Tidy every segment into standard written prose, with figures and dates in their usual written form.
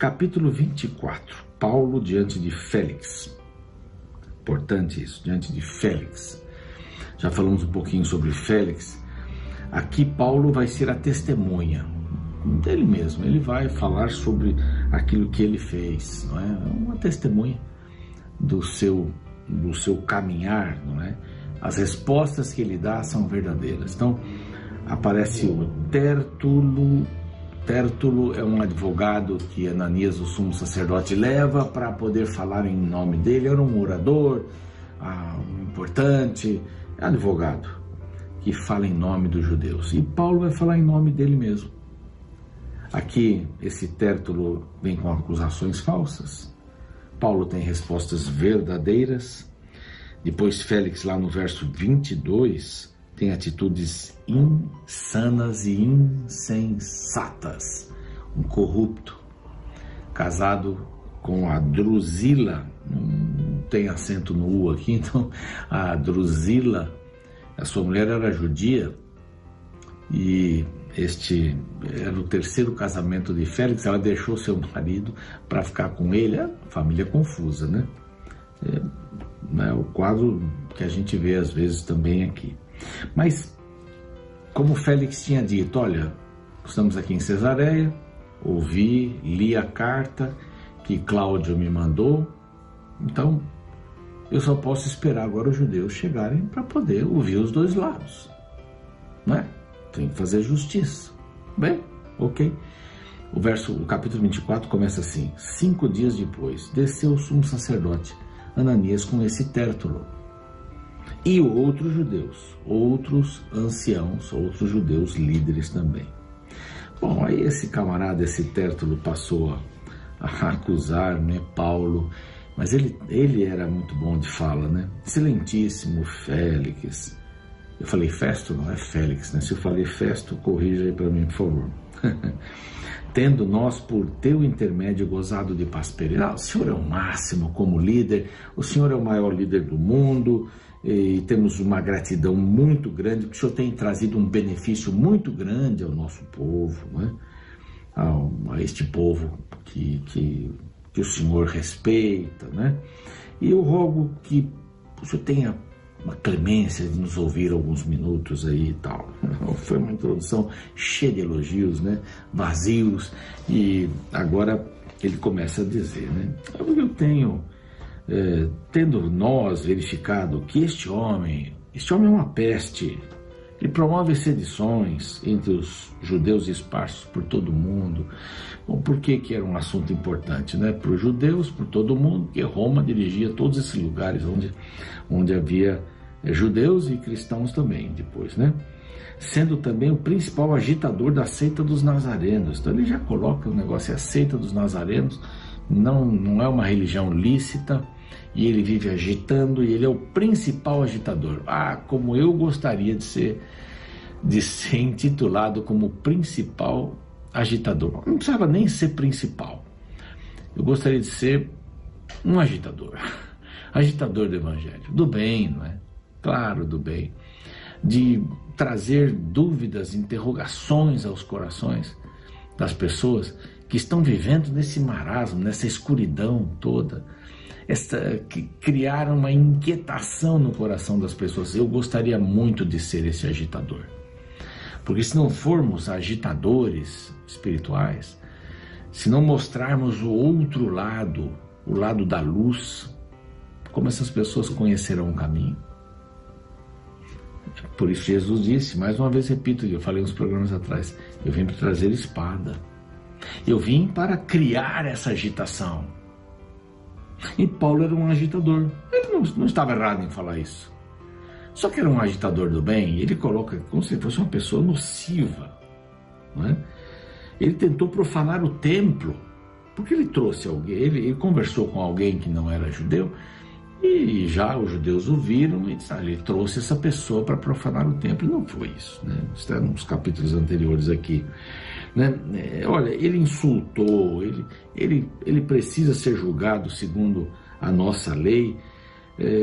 Capítulo 24. Paulo diante de Félix. Importante isso, diante de Félix. Já falamos um pouquinho sobre Félix. Aqui Paulo vai ser a testemunha dele mesmo. Ele vai falar sobre aquilo que ele fez, não é? Uma testemunha do seu caminhar, não é? As respostas que ele dá são verdadeiras. Então, aparece o Tértulo. Tértulo é um advogado que Ananias, o sumo sacerdote, leva para poder falar em nome dele. Era um orador importante, advogado, que fala em nome dos judeus. E Paulo vai falar em nome dele mesmo. Aqui, esse Tértulo vem com acusações falsas. Paulo tem respostas verdadeiras. Depois Félix, lá no verso 22, tem atitudes insanas e insensatas. Um corrupto, casado com a Drusila, não tem acento no U aqui, então a Drusila, a sua mulher era judia, e este era o terceiro casamento de Félix. Ela deixou seu marido para ficar com ele. É família confusa, né? É o quadro que a gente vê às vezes também aqui. Mas, como Félix tinha dito, olha, estamos aqui em Cesareia, ouvi, li a carta que Cláudio me mandou, então eu só posso esperar agora os judeus chegarem para poder ouvir os dois lados, não é? Tem que fazer justiça. Bem, ok. O capítulo 24 começa assim: 5 dias depois, desceu o sumo sacerdote Ananias com esse Tértulo e outros judeus, outros anciãos, outros judeus líderes também. Bom, aí esse camarada, esse Tértulo, passou a acusar, né, Paulo, mas ele era muito bom de fala, né? Excelentíssimo Félix. Eu falei Festo, não é Félix, né? Se eu falei Festo, corrija aí para mim, por favor. Tendo nós, por teu intermédio, gozado de prosperidade. O senhor é o máximo como líder, o senhor é o maior líder do mundo, e temos uma gratidão muito grande, porque o senhor tem trazido um benefício muito grande ao nosso povo, né? A este povo que o senhor respeita, né? E eu rogo que o senhor tenha uma clemência de nos ouvir alguns minutos aí e tal. Foi uma introdução cheia de elogios, né? Vazios, e agora ele começa a dizer, né? Eu tenho, tendo nós verificado que este homem é uma peste, ele promove sedições entre os judeus esparsos por todo o mundo. Bom, por que era um assunto importante, né? Para os judeus, por todo o mundo, porque Roma dirigia todos esses lugares onde havia judeus e cristãos também depois, né? Sendo também o principal agitador da seita dos nazarenos. Então ele já coloca o negócio, é a seita dos nazarenos, não é uma religião lícita, e ele vive agitando, e ele é o principal agitador. Como eu gostaria de ser intitulado como principal agitador. Não precisava nem ser principal. Eu gostaria de ser um agitador. Agitador do evangelho, do bem, não é? Claro, do bem. De trazer dúvidas, interrogações aos corações das pessoas que estão vivendo nesse marasmo, nessa escuridão toda, que criaram uma inquietação no coração das pessoas. Eu gostaria muito de ser esse agitador, porque se não formos agitadores espirituais, se não mostrarmos o outro lado, o lado da luz, como essas pessoas conhecerão o caminho? Por isso Jesus disse, mais uma vez repito, eu falei uns programas atrás, eu vim para trazer espada, eu vim para criar essa agitação. E Paulo era um agitador. Ele não estava errado em falar isso, só que era um agitador do bem. Ele coloca como se fosse uma pessoa nociva, não é? Ele tentou profanar o templo, porque ele trouxe alguém, ele conversou com alguém que não era judeu, e já os judeus o viram, e ele trouxe essa pessoa para profanar o templo. E não foi isso, né? Está nos capítulos anteriores aqui, né? Olha, ele insultou, ele precisa ser julgado segundo a nossa lei,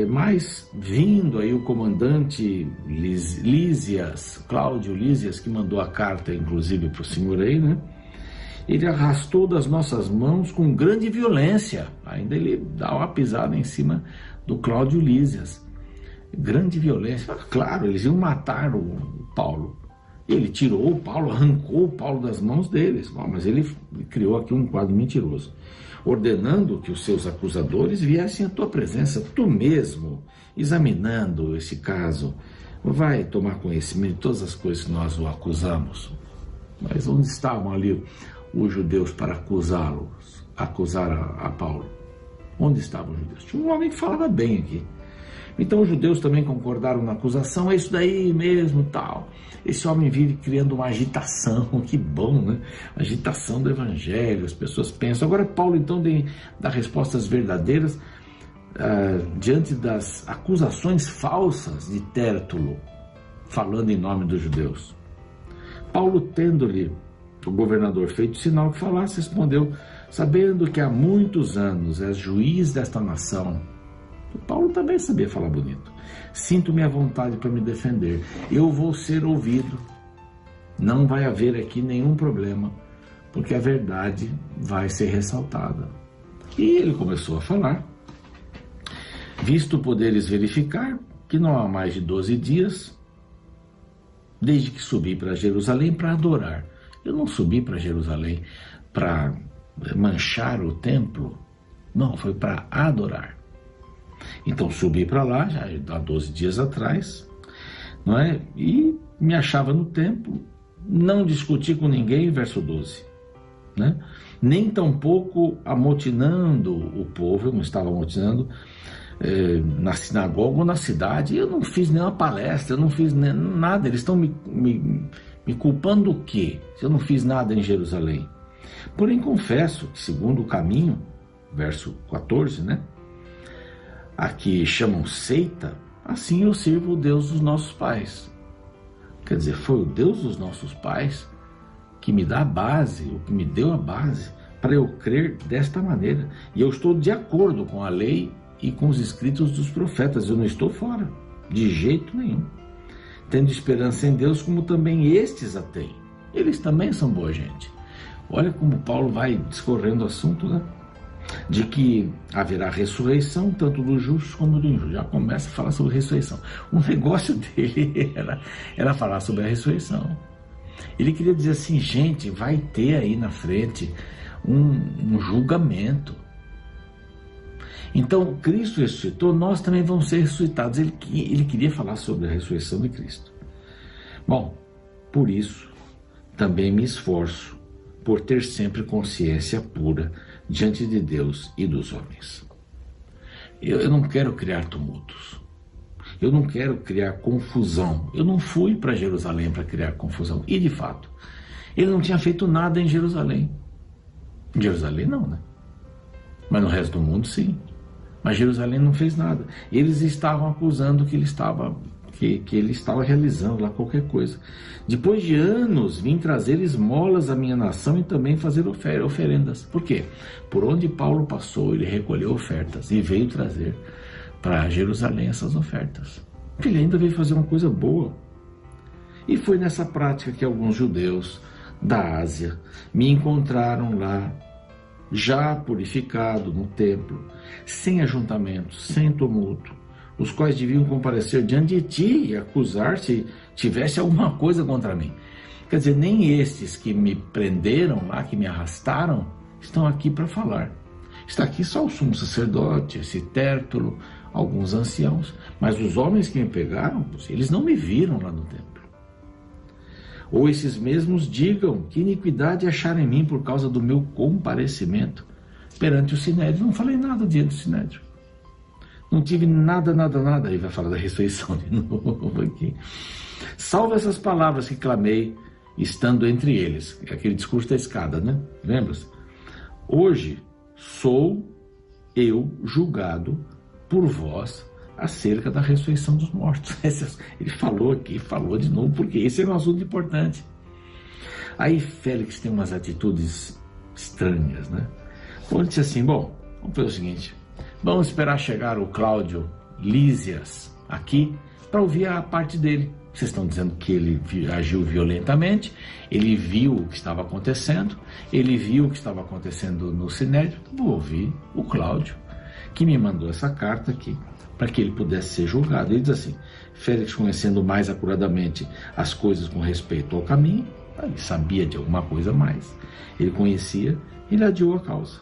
mas vindo aí o comandante Lísias, Cláudio Lísias, que mandou a carta inclusive para o senhor aí, né? ele arrastou das nossas mãos com grande violência. Ainda ele dá uma pisada em cima do Cláudio Lísias. Grande violência. Claro, eles iam matar o Paulo. Ele tirou o Paulo, arrancou o Paulo das mãos deles. Bom, mas ele criou aqui um quadro mentiroso, ordenando que os seus acusadores viessem à tua presença, tu mesmo, examinando esse caso, vai tomar conhecimento de todas as coisas que nós o acusamos. Mas onde estavam ali os judeus para acusar a Paulo? Onde estavam os judeus? Tinha um homem que falava bem aqui. Então os judeus também concordaram na acusação, é isso daí mesmo, tal. Esse homem vive criando uma agitação, que bom, né? Agitação do evangelho, as pessoas pensam. Agora Paulo então dá respostas verdadeiras diante das acusações falsas de Tértulo, falando em nome dos judeus. Paulo, tendo-lhe o governador feito sinal que falasse, respondeu: sabendo que há muitos anos és juiz desta nação. Paulo também sabia falar bonito. Sinto-me à vontade para me defender. Eu vou ser ouvido. Não vai haver aqui nenhum problema, porque a verdade vai ser ressaltada. E ele começou a falar. Visto poderes verificar que não há mais de 12 dias, desde que subi para Jerusalém para adorar. Eu não subi para Jerusalém para manchar o templo. Não, foi para adorar. Então subi para lá, já há 12 dias atrás, não é? E me achava no templo, não discuti com ninguém, verso 12, né? Nem tampouco amotinando o povo, eu não estava amotinando na sinagoga ou na cidade, eu não fiz nenhuma palestra, eu não fiz nada, eles estão me culpando do quê? Se eu não fiz nada em Jerusalém. Porém confesso que segundo o caminho, verso 14, né? Aqui chamam seita, assim eu sirvo o Deus dos nossos pais. Quer dizer, foi o Deus dos nossos pais que me dá a base, o que me deu a base para eu crer desta maneira. E eu estou de acordo com a lei e com os escritos dos profetas, eu não estou fora, de jeito nenhum. Tendo esperança em Deus, como também estes a têm. Eles também são boa gente. Olha como Paulo vai discorrendo o assunto, né? De que haverá ressurreição tanto do justo como do injusto. Já começa a falar sobre ressurreição. O negócio dele era falar sobre a ressurreição. Ele queria dizer assim, gente, vai ter aí na frente um julgamento. Então, Cristo ressuscitou, nós também vamos ser ressuscitados. Ele queria falar sobre a ressurreição de Cristo. Bom, por isso, também me esforço por ter sempre consciência pura diante de Deus e dos homens. Eu não quero criar tumultos. Eu não quero criar confusão. Eu não fui para Jerusalém para criar confusão. E, de fato, ele não tinha feito nada em Jerusalém. Em Jerusalém não, né? Mas no resto do mundo, sim. Mas Jerusalém não fez nada. Eles estavam acusando que ele estava realizando lá qualquer coisa. Depois de anos, vim trazer esmolas à minha nação e também fazer oferendas. Por quê? Por onde Paulo passou, ele recolheu ofertas e veio trazer para Jerusalém essas ofertas. Ele ainda veio fazer uma coisa boa. E foi nessa prática que alguns judeus da Ásia me encontraram lá, já purificado no templo, sem ajuntamento, sem tumulto, os quais deviam comparecer diante de ti e acusar se tivesse alguma coisa contra mim. Quer dizer, nem estes que me prenderam lá, que me arrastaram, estão aqui para falar. Está aqui só o sumo sacerdote, esse Tértulo, alguns anciãos, mas os homens que me pegaram, eles não me viram lá no templo. Ou esses mesmos digam que iniquidade acharam em mim por causa do meu comparecimento perante o Sinédrio. Não falei nada diante do Sinédrio. Não tive nada. Aí vai falar da ressurreição de novo aqui. Salvo essas palavras que clamei, estando entre eles. Aquele discurso da escada, né? Lembra-se? Hoje sou eu julgado por vós acerca da ressurreição dos mortos. Ele falou aqui, falou de novo, porque esse é um assunto importante. Aí Félix tem umas atitudes estranhas, né? Ele disse assim, bom, vamos fazer o seguinte, vamos esperar chegar o Cláudio Lísias aqui para ouvir a parte dele. Vocês estão dizendo que ele agiu violentamente, ele viu o que estava acontecendo, ele viu o que estava acontecendo no Sinédrio. Vou ouvir o Cláudio, que me mandou essa carta aqui, para que ele pudesse ser julgado. Ele diz assim: Félix, conhecendo mais acuradamente as coisas com respeito ao caminho, ele sabia de alguma coisa a mais, ele conhecia, ele adiou a causa.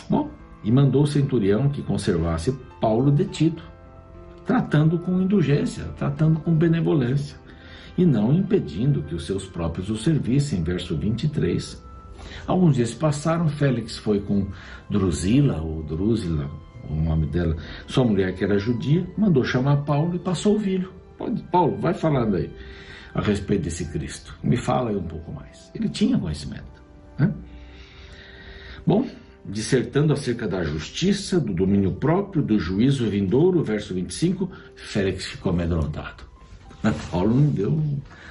Bom, e mandou o centurião que conservasse Paulo detido, tratando com indulgência, tratando com benevolência, e não impedindo que os seus próprios o servissem. Verso 23. Alguns dias passaram, Félix foi com Drusila, ou Drusila, o nome dela, sua mulher que era judia, mandou chamar Paulo e passou a ouvi-lo. Paulo, vai falando aí a respeito desse Cristo, me fala aí um pouco mais. Ele tinha conhecimento, né? Bom, dissertando acerca da justiça, do domínio próprio, do juízo vindouro, verso 25, Félix ficou amedrontado. Paulo não deu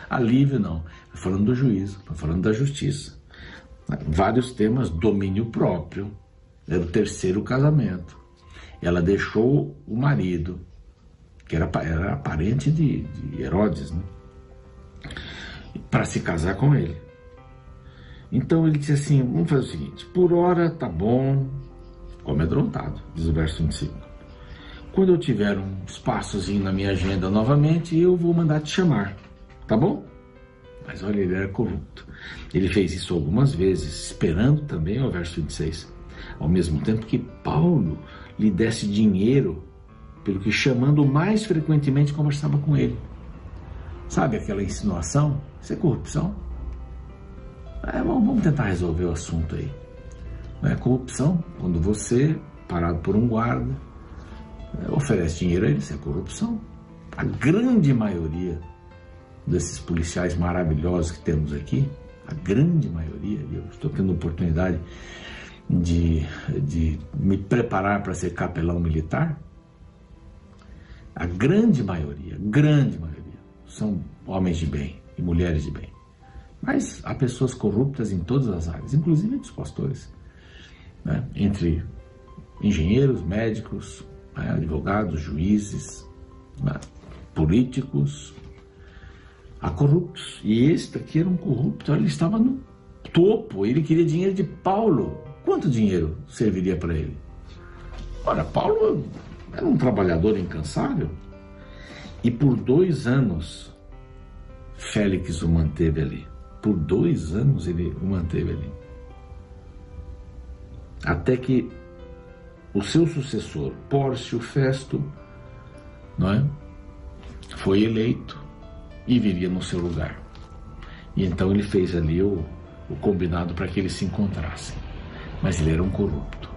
alívio, não. Está falando do juízo, está falando da justiça. Vários temas: domínio próprio, era o terceiro casamento. Ela deixou o marido, que era parente de Herodes, né, para se casar com ele. Então ele disse assim: vamos fazer o seguinte, por hora tá bom, ficou amedrontado, diz o verso 25. Quando eu tiver um espaçozinho na minha agenda novamente, eu vou mandar te chamar, tá bom? Mas olha, ele era corrupto. Ele fez isso algumas vezes, esperando também, ao verso 26, ao mesmo tempo que Paulo lhe desse dinheiro, pelo que, chamando mais frequentemente, conversava com ele. Sabe aquela insinuação? Isso é corrupção. Vamos tentar resolver o assunto aí. Não é corrupção quando você, parado por um guarda, oferece dinheiro a ele. Isso é corrupção. A grande maioria desses policiais maravilhosos que temos aqui, a grande maioria, eu estou tendo a oportunidade de me preparar para ser capelão militar, a grande maioria, são homens de bem e mulheres de bem. Mas há pessoas corruptas em todas as áreas, inclusive entre os pastores, né? Entre engenheiros, médicos, né? Advogados, juízes, né? Políticos. Há corruptos. E este aqui era um corrupto, ele estava no topo, ele queria dinheiro de Paulo. Quanto dinheiro serviria para ele? Ora, Paulo era um trabalhador incansável. E por 2 anos, Félix o manteve ali. Por 2 anos ele o manteve ali. Até que o seu sucessor, Pórcio Festo, não é, foi eleito e viria no seu lugar. E então ele fez ali o combinado para que eles se encontrassem. Mas ele era um corrupto.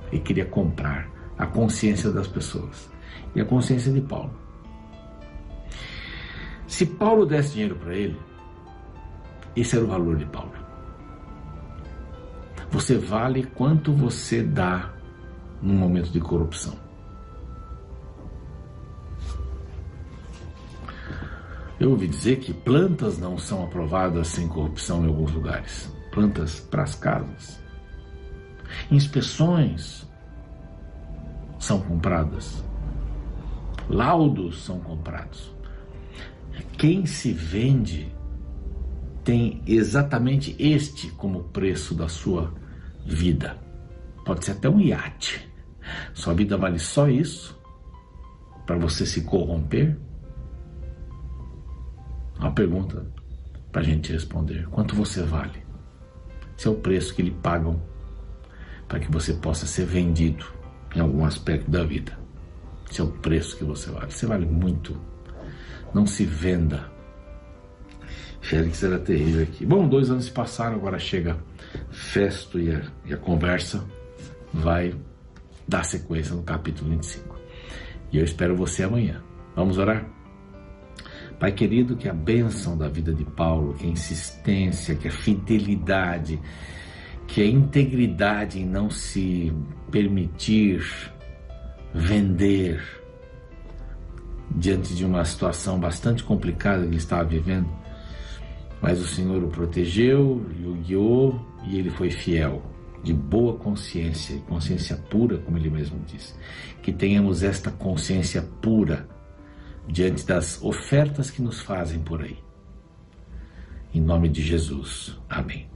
Ele queria comprar a consciência das pessoas. E a consciência de Paulo. Se Paulo desse dinheiro para ele, esse era o valor de Paulo. Você vale quanto você dá num momento de corrupção. Eu ouvi dizer que plantas não são aprovadas sem corrupção em alguns lugares. Plantas para as casas. Inspeções são compradas. Laudos são comprados. Quem se vende tem exatamente este como preço da sua vida. Pode ser até um iate. Sua vida vale só isso para você se corromper? Uma pergunta para a gente responder. Quanto você vale? Esse é o preço que lhe pagam para que você possa ser vendido em algum aspecto da vida. Esse é o preço que você vale. Você vale muito. Não se venda. Félix era terrível aqui. Bom, 2 anos se passaram, agora chega Festo e a conversa vai dar sequência no capítulo 25. E eu espero você amanhã. Vamos orar? Pai querido, que a bênção da vida de Paulo, que a insistência, que a fidelidade, que a integridade em não se permitir vender diante de uma situação bastante complicada que ele estava vivendo, mas o Senhor o protegeu e o guiou e ele foi fiel, de boa consciência, consciência pura, como ele mesmo diz. Que tenhamos esta consciência pura diante das ofertas que nos fazem por aí. Em nome de Jesus. Amém.